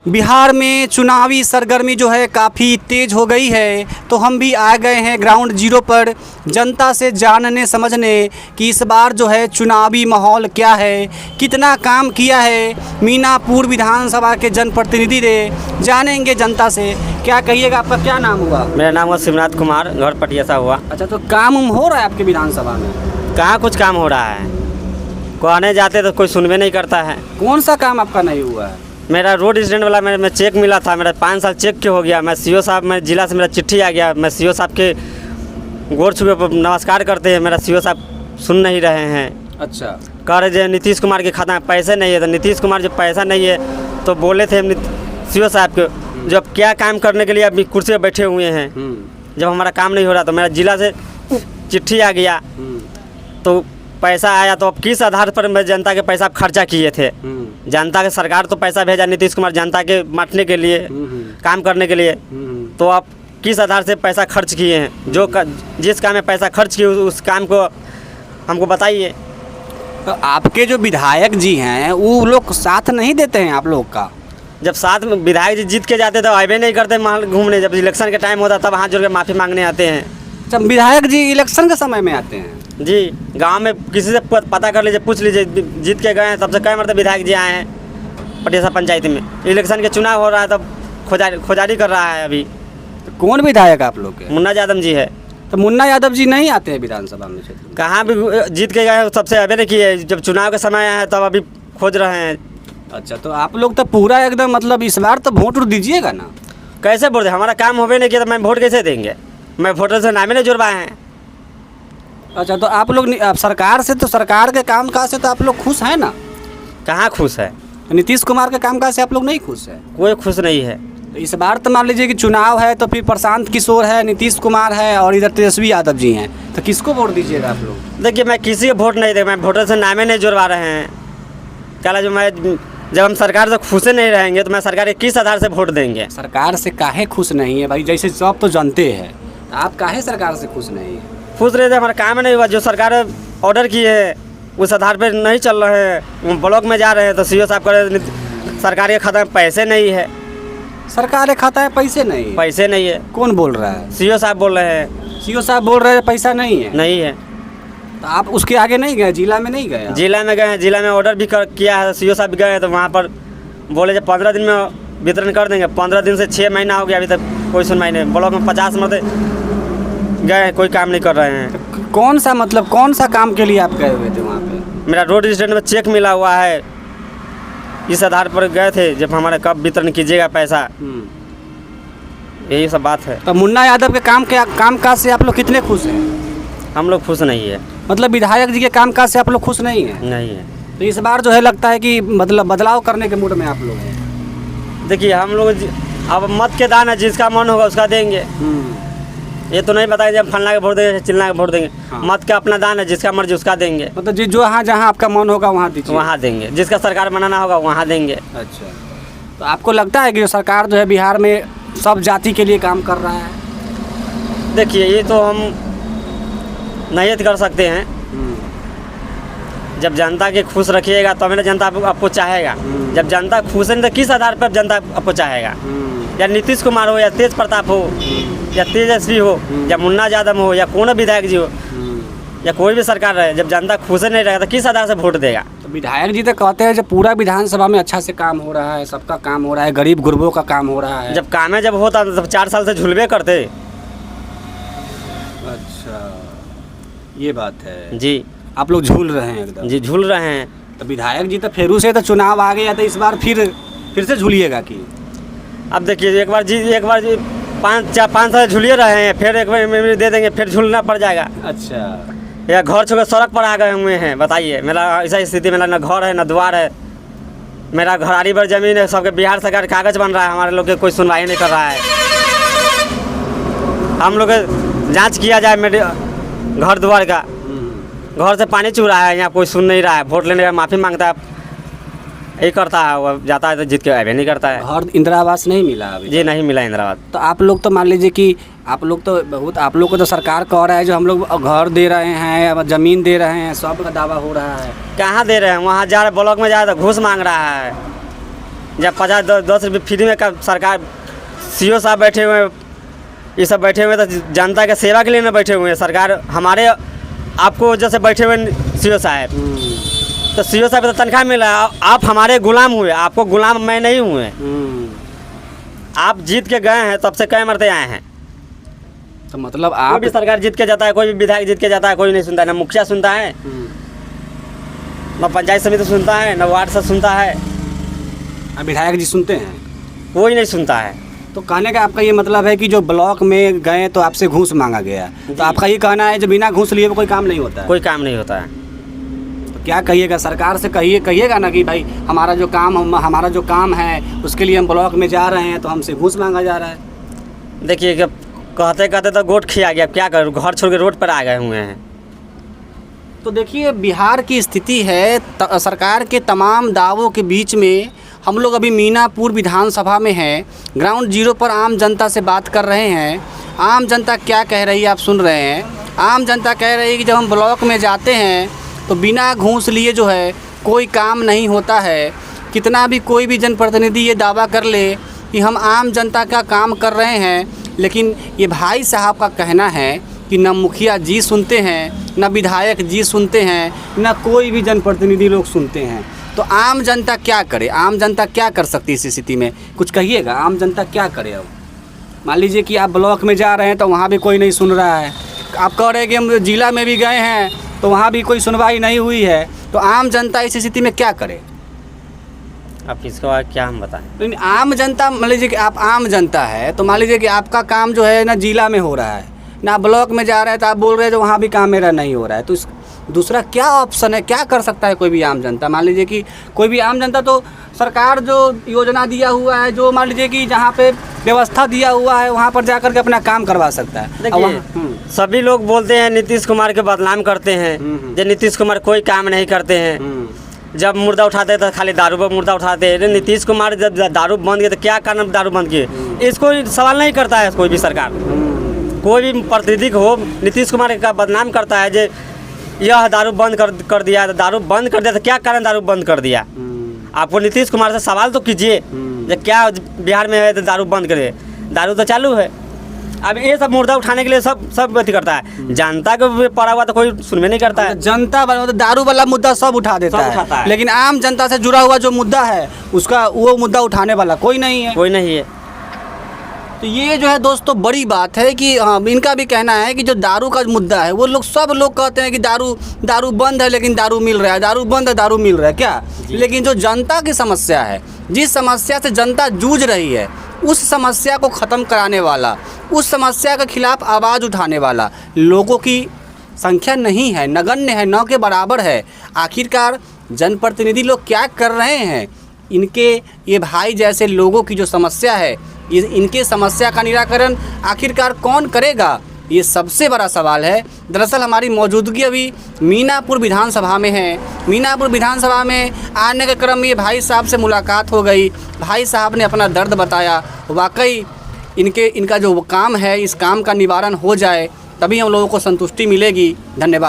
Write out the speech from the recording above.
बिहार में चुनावी सरगर्मी जो है काफ़ी तेज़ हो गई है, तो हम भी आ गए हैं ग्राउंड जीरो पर जनता से जानने समझने कि इस बार जो है चुनावी माहौल क्या है, कितना काम किया है मीनापुर विधानसभा के जनप्रतिनिधि ने। जानेंगे जनता से। क्या कहिएगा, आपका क्या नाम हुआ? मेरा नाम हुआ शिवनाथ कुमार, घर पटियासा हुआ। अच्छा, तो काम हो रहा है आपके विधानसभा में? कहाँ कुछ काम हो रहा है, कहने जाते तो कोई सुनवे नहीं करता है। कौन सा काम आपका नहीं हुआ है? मेरा रोड एक्सीडेंट वाला मैं चेक मिला था, मेरा 5 साल चेक के हो गया। मैं सीओ साहब, मैं जिला से मेरा चिट्ठी आ गया, मैं सीओ साहब के गोर छू के नमस्कार करते हैं, मेरा सीओ साहब सुन नहीं रहे हैं। अच्छा, कह रहे थे नीतीश कुमार के खाता में पैसे नहीं है, तो नीतीश कुमार जब पैसा नहीं है तो बोले थे सीओ साहब के, जब क्या काम करने के लिए अभी कुर्सी पर बैठे हुए हैं, जब हमारा काम नहीं हो रहा तो मेरा जिला से चिट्ठी आ गया, तो पैसा आया, तो अब किस आधार पर मैं जनता के पैसा खर्चा किए थे? जनता के सरकार तो पैसा भेजा नीतीश कुमार जनता के बांटने के लिए, काम करने के लिए, तो आप किस आधार से पैसा खर्च किए हैं? जिस काम में पैसा खर्च किए उस काम को हमको बताइए। तो आपके जो विधायक जी हैं वो लोग साथ नहीं देते हैं आप लोग का? जब साथ में विधायक जी जीत के जाते तो आए नहीं करते महल घूमने, जब इलेक्शन के टाइम होता तब हाथ जोड़ के माफ़ी मांगने आते हैं। जब विधायक जी इलेक्शन के समय में आते हैं? जी, गांव में किसी से पता कर लीजिए, पूछ लीजिए, जीत के गए हैं तब से कई मरतब विधायक जी आए हैं पटियासा पंचायत में। इलेक्शन के चुनाव हो रहा है तब खोजारी कर रहा है अभी। तो कौन विधायक आप लोग के? मुन्ना यादव जी है। तो मुन्ना यादव जी नहीं आते हैं विधानसभा में क्षेत्र में? कहाँ भी जीत के गए सबसे अबे नहीं किए, जब चुनाव का समय है तब अभी खोज रहे हैं। अच्छा, तो आप लोग तो पूरा एकदम मतलब इस बार तो वोट दीजिएगा ना? कैसे वोट दे? हमारा काम होवे नहीं किया तो मैं वोट कैसे देंगे? मैं वोटर से नामे नहीं जुड़वाए हैं। अच्छा, तो आप लोग सरकार से, तो सरकार के काम काज से तो आप लोग खुश हैं ना? कहाँ खुश है? नीतीश कुमार के काम काज से आप लोग नहीं खुश है? कोई खुश नहीं है। तो इस बार तो मान लीजिए कि चुनाव है, तो फिर प्रशांत किशोर है, नीतीश कुमार है और इधर तेजस्वी यादव जी हैं, तो किसको वोट दीजिएगा आप लोग? देखिए, मैं किसी को वोट नहीं देगा, मैं वोटर से नामे नहीं जुड़वा रहे हैं। क्या जब हम सरकार से खुश नहीं रहेंगे तो मैं सरकार के किस आधार से वोट देंगे? सरकार से काहे खुश नहीं है भाई? जैसे सब तो जानते हैं, आप काहे सरकार से खुश नहीं है? खुश रहे थे, हमारा काम नहीं हुआ। जो सरकार ऑर्डर की है उस आधार पर नहीं चल रहे हैं। ब्लॉक में जा रहे हैं तो सीओ साहब कह रहे सरकार के खाता में पैसे नहीं है। सरकार के खाता में पैसे नहीं है? पैसे नहीं है। कौन बोल रहा है? सीओ साहब बोल रहे हैं। सीओ साहब बोल रहे हैं पैसा नहीं है? नहीं है। तो आप उसके आगे नहीं गए? जिला में नहीं गए? जिला में गए हैं, जिला में ऑर्डर भी किया है, सीओ साहब गए हैं, तो वहाँ पर बोले जब 15 दिन में वितरण कर देंगे। 15 दिन से 6 महीना हो गया, अभी तक कोई सुनवाई नहीं। ब्लॉक में 50 मरते गए, कोई काम नहीं कर रहे हैं। तो कौन सा काम के लिए आप गए हुए थे वहाँ पे? मेरा रोड एक्सीडेंट में चेक मिला हुआ है, इस आधार पर गए थे, जब हमारे कब वितरण कीजिएगा पैसा, यही सब बात है। तो मुन्ना यादव के काम काज से आप लोग कितने खुश हैं? हम लोग खुश नहीं है। मतलब विधायक जी के काम काज से आप लोग खुश नहीं हैं? नहीं है। तो इस बार जो है लगता है कि मतलब बदलाव करने के मूड में आप लोग हैं? देखिए, हम लोग अब मत के दान है, जिसका मन होगा उसका देंगे। ये तो नहीं बताएंगे जब फलना के वोट देंगे, चिल्ला के वोट देंगे। हाँ। मत का अपना दान है, जिसका मर्जी उसका देंगे। मतलब जो जहाँ आपका मन होगा वहाँ दीजिए? वहाँ देंगे। जिसका सरकार बनाना होगा वहाँ देंगे। अच्छा, तो आपको लगता है कि जो सरकार जो है बिहार में सब जाति के लिए काम कर रहा है? देखिए, ये तो हम नहीं कर सकते हैं। जब जनता के खुश रखिएगा तो मेरा जनता आपको चाहेगा। जब जनता खुश है तो किस आधार पर जनता आपको चाहेगा? या नीतीश कुमार हो, या तेज प्रताप हो, या तेजस्वी हो, या मुन्ना यादव हो, या कौन विधायक जी हो, या कोई भी सरकार रहे, जब जनता खुश नहीं रहेगा तो किस आधार से वोट देगा? तो विधायक जी तो कहते हैं जब पूरा विधानसभा में अच्छा से काम हो रहा है, सबका काम हो रहा है, गरीब गुरबों का काम हो रहा है। जब काम है, जब होता तो 4 साल से झुलवे करते। अच्छा, ये बात है जी। आप लोग झूल रहे हैं एकदम? जी, झूल रहे हैं। तो विधायक जी तो फेरू से तो चुनाव आ गया, तो इस बार फिर से झूलिएगा कि? अब देखिए, एक बार 5 साल झूलिए रहे हैं, फिर एक बार दे देंगे, फिर झूलना पड़ जाएगा। अच्छा, या घर छोड़ सड़क पर आ गए हुए हैं, बताइए। मेरा ऐसा स्थिति, मेरा न घर है न द्वार है, मेरा घराड़ी पर जमीन है, सबके बिहार सरकार कागज बन रहा है, हमारे लोग के कोई सुनवाई नहीं कर रहा है। हम लोग जांच किया जाए मेरे घर द्वार का, घर से पानी चू रहा है, यहाँ कोई सुन नहीं रहा है। वोट लेने का माफ़ी मांगता है, यही करता है, वो जाता है तो जीत के अभी नहीं करता है। घर इंदिरा आवास नहीं मिला अभी? जी, नहीं मिला इंदिरा आवास। तो आप लोग तो मान लीजिए कि आप लोग को तो सरकार कह रहा है जो हम लोग घर दे रहे हैं, ज़मीन दे रहे हैं, सब का दावा हो रहा है। कहाँ दे रहे हैं? वहाँ जा रहे, ब्लॉक में जा रहे तो घूस मांग रहा है। जब 50-10 रुपये फ्री में का सरकार सीओ साहब बैठे हुए हैं, ये सब बैठे हुए हैं तो जनता के सेवा के लिए ना बैठे हुए हैं। सरकार हमारे आपको जैसे बैठे हुए सीओ साहब, तो सीओ साहब तो तनख्वाह मिला, आप हमारे गुलाम हुए, आपको गुलाम मैं नहीं हुए। आप जीत के गए हैं, तब से कई मरते आए हैं। तो मतलब कोई आप भी सरकार जीत के जाता है, कोई भी विधायक जीत के जाता है, कोई नहीं सुनता है, ना मुखिया सुनता है, ना पंचायत समिति सुनता है, ना वार्ड से सुनता है, विधायक जी सुनते हैं? कोई नहीं सुनता है। तो कहने का आपका ये मतलब है कि जो ब्लॉक में गए तो आपसे घूस मांगा गया, तो आपका ये कहना है जो बिना घूस लिए कोई काम नहीं होता है? कोई काम नहीं होता है। तो क्या कहिएगा सरकार से? कहिएगा ना कि भाई हमारा जो काम है उसके लिए हम ब्लॉक में जा रहे हैं तो हमसे घूस मांगा जा रहा है। देखिए कि कहते कहते तो गोट खिया गया, क्या करूँ, घर छोड़ के रोड पर आ गए हुए हैं। तो देखिए बिहार की स्थिति है, सरकार के तमाम दावों के बीच में हम लोग अभी मीनापुर विधानसभा में हैं, ग्राउंड जीरो पर आम जनता से बात कर रहे हैं। आम जनता क्या कह रही है आप सुन रहे हैं। आम जनता कह रही है कि जब हम ब्लॉक में जाते हैं तो बिना घूस लिए जो है कोई काम नहीं होता है। कितना भी कोई भी जनप्रतिनिधि ये दावा कर ले कि हम आम जनता का काम कर रहे हैं, लेकिन ये भाई साहब का कहना है कि न मुखिया जी सुनते हैं, न विधायक जी सुनते हैं, न कोई भी जनप्रतिनिधि लोग सुनते हैं। तो आम जनता क्या करे? आम जनता क्या कर सकती है इस स्थिति में? कुछ कहिएगा, आम जनता क्या करे? अब मान लीजिए कि आप ब्लॉक में जा रहे हैं तो वहाँ भी कोई नहीं सुन रहा है, आप कह रहे हैं कि हम जिला में भी गए हैं तो वहाँ भी कोई सुनवाई नहीं हुई है, तो आम जनता इस स्थिति में क्या करे? अब इसके बाद क्या हम बताएं? लेकिन आम जनता, मान लीजिए कि आप आम जनता है तो मान लीजिए कि आपका काम जो है ना जिला में हो रहा है, ना ब्लॉक में जा रहा है, तो आप बोल रहे हैं जो वहाँ भी काम मेरा नहीं हो रहा है, तो इस दूसरा क्या ऑप्शन है? क्या कर सकता है कोई भी आम जनता? मान लीजिए कि कोई भी आम जनता, तो सरकार जो योजना दिया हुआ है, जो मान लीजिए कि जहाँ पे व्यवस्था दिया हुआ है वहाँ पर जाकर के अपना काम करवा सकता है। देखिए सभी लोग बोलते हैं नीतीश कुमार के बदनाम करते हैं, जो नीतीश कुमार कोई काम नहीं करते हैं। जब मुर्दा उठाते हैं तो खाली दारू पर मुर्दा उठाते हैं। नीतीश कुमार जब दारू बंद किए तो क्या कारण दारू बंद किए, इसको सवाल नहीं करता है कोई भी सरकार। कोई भी प्रतिनिधि हो नीतीश कुमार का बदनाम करता है, जो यह दारू बंद कर दिया, तो दारू बंद कर दिया तो क्या कारण दारू बंद कर दिया? आपको नीतीश कुमार से सवाल तो कीजिए, जब क्या बिहार में है तो दारू बंद करे, दारू तो चालू है। अब ये सब मुर्दा उठाने के लिए सब अथी करता है, जनता को पड़ा हुआ तो कोई सुनवे नहीं करता है। जनता दारू वाला मुद्दा सब उठा देता है, लेकिन आम जनता से जुड़ा हुआ जो मुद्दा है उसका वो मुद्दा उठाने वाला कोई नहीं है। कोई नहीं है। तो ये जो है दोस्तों बड़ी बात है कि इनका भी कहना है कि जो दारू का मुद्दा है, वो लोग सब लोग कहते हैं कि दारू बंद है लेकिन दारू मिल रहा है, दारू बंद है दारू मिल रहा है, क्या? लेकिन जो जनता की समस्या है, जिस समस्या से जनता जूझ रही है, उस समस्या को ख़त्म कराने वाला, उस समस्या के खिलाफ आवाज़ उठाने वाला लोगों की संख्या नहीं है, नगण्य है, न के बराबर है। आखिरकार जनप्रतिनिधि लोग क्या कर रहे हैं? इनके ये भाई जैसे लोगों की जो समस्या है, इनके समस्या का निराकरण आखिरकार कौन करेगा? ये सबसे बड़ा सवाल है। दरअसल हमारी मौजूदगी अभी मीनापुर विधानसभा में है। मीनापुर विधानसभा में आने के क्रम में ये भाई साहब से मुलाकात हो गई। भाई साहब ने अपना दर्द बताया। वाकई इनका जो काम है, इस काम का निवारण हो जाए तभी हम लोगों को संतुष्टि मिलेगी। धन्यवाद।